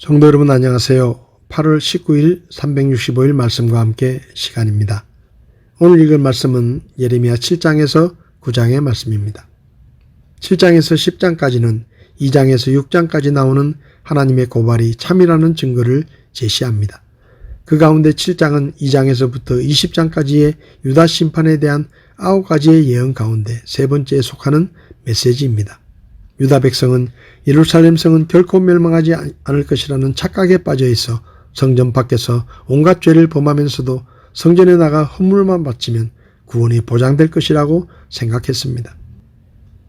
성도 여러분 안녕하세요. 8월 19일 365일 말씀과 함께 시간입니다. 오늘 읽을 말씀은 예레미야 7장에서 9장의 말씀입니다. 7장에서 10장까지는 2장에서 6장까지 나오는 하나님의 고발이 참이라는 증거를 제시합니다. 그 가운데 7장은 2장에서부터 20장까지의 유다 심판에 대한 9가지의 예언 가운데 세 번째에 속하는 메시지입니다. 유다 백성은 예루살렘 성은 결코 멸망하지 않을 것이라는 착각에 빠져 있어 성전 밖에서 온갖 죄를 범하면서도 성전에 나가 헌물만 바치면 구원이 보장될 것이라고 생각했습니다.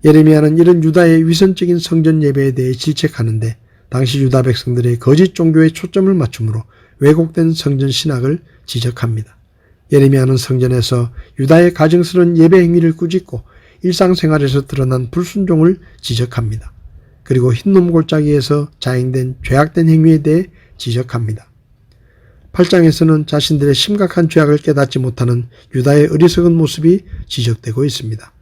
예레미야는 이런 유다의 위선적인 성전 예배에 대해 질책하는데 당시 유다 백성들의 거짓 종교에 초점을 맞추므로 왜곡된 성전 신학을 지적합니다. 예레미야는 성전에서 유다의 가증스러운 예배 행위를 꾸짖고 일상생활에서 드러난 불순종을 지적합니다. 그리고 흰놈 골짜기에서 자행된 죄악된 행위에 대해 지적합니다. 8장에서는 자신들의 심각한 죄악을 깨닫지 못하는 유다의 어리석은 모습이 지적되고 있습니다.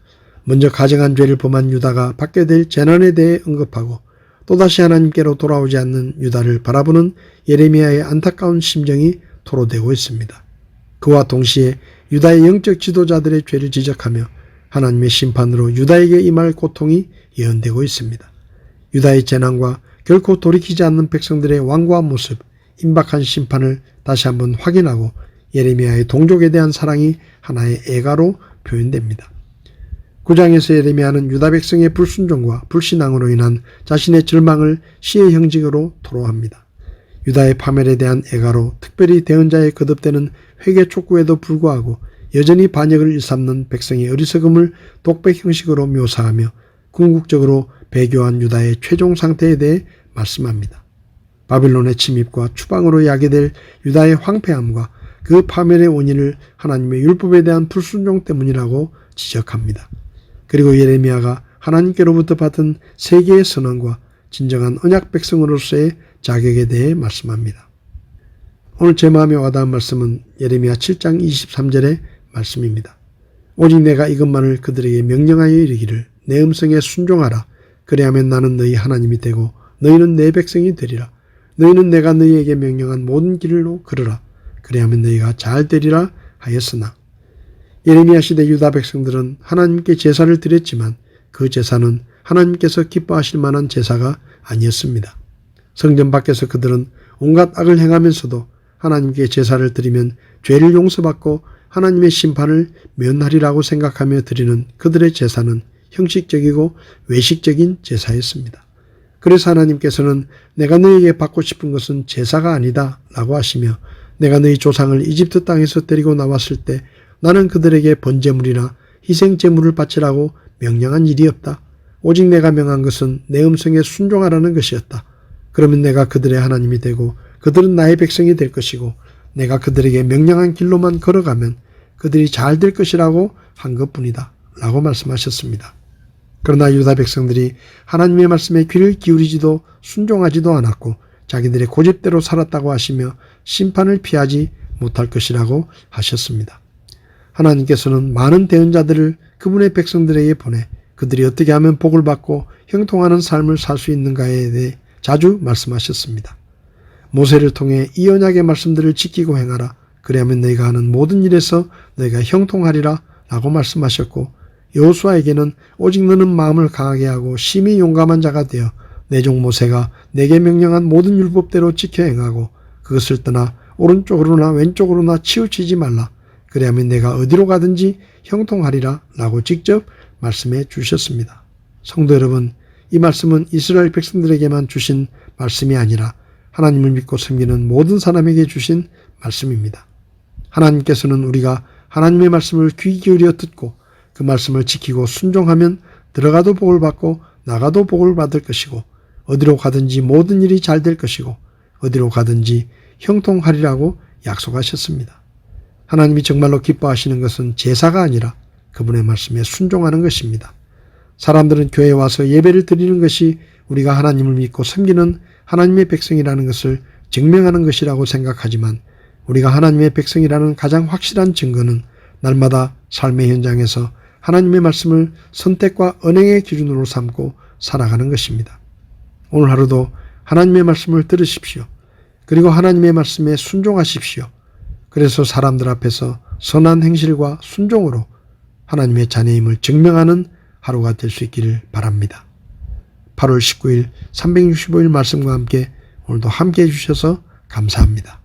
먼저 가정한 죄를 범한 유다가 받게 될 재난에 대해 언급하고 또다시 하나님께로 돌아오지 않는 유다를 바라보는 예레미야의 안타까운 심정이 토로되고 있습니다. 그와 동시에 유다의 영적 지도자들의 죄를 지적하며 하나님의 심판으로 유다에게 임할 고통이 예언되고 있습니다. 유다의 재난과 결코 돌이키지 않는 백성들의 완고한 모습, 임박한 심판을 다시 한번 확인하고 예레미야의 동족에 대한 사랑이 하나의 애가로 표현됩니다. 9장에서 예레미야는 유다 백성의 불순종과 불신앙으로 인한 자신의 절망을 시의 형식으로 토로합니다. 유다의 파멸에 대한 애가로 특별히 대언자에 거듭되는 회개 촉구에도 불구하고 여전히 반역을 일삼는 백성의 어리석음을 독백 형식으로 묘사하며 궁극적으로 배교한 유다의 최종 상태에 대해 말씀합니다. 바빌론의 침입과 추방으로 야기될 유다의 황폐함과 그 파멸의 원인을 하나님의 율법에 대한 불순종 때문이라고 지적합니다. 그리고 예레미야가 하나님께로부터 받은 세계의 선언과 진정한 언약 백성으로서의 자격에 대해 말씀합니다. 오늘 제 마음에 와닿은 말씀은 예레미야 7장 23절의 말씀입니다. 오직 내가 이것만을 그들에게 명령하여 이르기를 내 음성에 순종하라. 그리하면 나는 너희 하나님이 되고 너희는 내 백성이 되리라. 너희는 내가 너희에게 명령한 모든 길로 걸으라. 그리하면 너희가 잘 되리라 하였으나 예레미야 시대 유다 백성들은 하나님께 제사를 드렸지만 그 제사는 하나님께서 기뻐하실 만한 제사가 아니었습니다. 성전 밖에서 그들은 온갖 악을 행하면서도 하나님께 제사를 드리면 죄를 용서받고 하나님의 심판을 면하리라고 생각하며 드리는 그들의 제사는 형식적이고 외식적인 제사였습니다. 그래서 하나님께서는 내가 너희에게 받고 싶은 것은 제사가 아니다 라고 하시며 내가 너희 조상을 이집트 땅에서 데리고 나왔을 때 나는 그들에게 번제물이나 희생제물을 바치라고 명령한 일이 없다. 오직 내가 명한 것은 내 음성에 순종하라는 것이었다. 그러면 내가 그들의 하나님이 되고 그들은 나의 백성이 될 것이고 내가 그들에게 명령한 길로만 걸어가면 그들이 잘 될 것이라고 한 것뿐이다 라고 말씀하셨습니다. 그러나 유다 백성들이 하나님의 말씀에 귀를 기울이지도 순종하지도 않았고 자기들의 고집대로 살았다고 하시며 심판을 피하지 못할 것이라고 하셨습니다. 하나님께서는 많은 대언자들을 그분의 백성들에게 보내 그들이 어떻게 하면 복을 받고 형통하는 삶을 살 수 있는가에 대해 자주 말씀하셨습니다. 모세를 통해 이 언약의 말씀들을 지키고 행하라. 그리하면 너희가 하는 모든 일에서 너희가 형통하리라 라고 말씀하셨고 여호수아에게는 오직 너는 마음을 강하게 하고 심히 용감한 자가 되어 내 종 모세가 내게 명령한 모든 율법대로 지켜 행하고 그것을 떠나 오른쪽으로나 왼쪽으로나 치우치지 말라. 그리하면 내가 어디로 가든지 형통하리라 라고 직접 말씀해 주셨습니다. 성도 여러분, 이 말씀은 이스라엘 백성들에게만 주신 말씀이 아니라 하나님을 믿고 섬기는 모든 사람에게 주신 말씀입니다. 하나님께서는 우리가 하나님의 말씀을 귀 기울여 듣고 그 말씀을 지키고 순종하면 들어가도 복을 받고 나가도 복을 받을 것이고 어디로 가든지 모든 일이 잘 될 것이고 어디로 가든지 형통하리라고 약속하셨습니다. 하나님이 정말로 기뻐하시는 것은 제사가 아니라 그분의 말씀에 순종하는 것입니다. 사람들은 교회에 와서 예배를 드리는 것이 우리가 하나님을 믿고 섬기는 하나님의 백성이라는 것을 증명하는 것이라고 생각하지만 우리가 하나님의 백성이라는 가장 확실한 증거는 날마다 삶의 현장에서 하나님의 말씀을 선택과 언행의 기준으로 삼고 살아가는 것입니다. 오늘 하루도 하나님의 말씀을 들으십시오. 그리고 하나님의 말씀에 순종하십시오. 그래서 사람들 앞에서 선한 행실과 순종으로 하나님의 자녀임을 증명하는 하루가 될 수 있기를 바랍니다. 8월 19일 365일 말씀과 함께 오늘도 함께 해주셔서 감사합니다.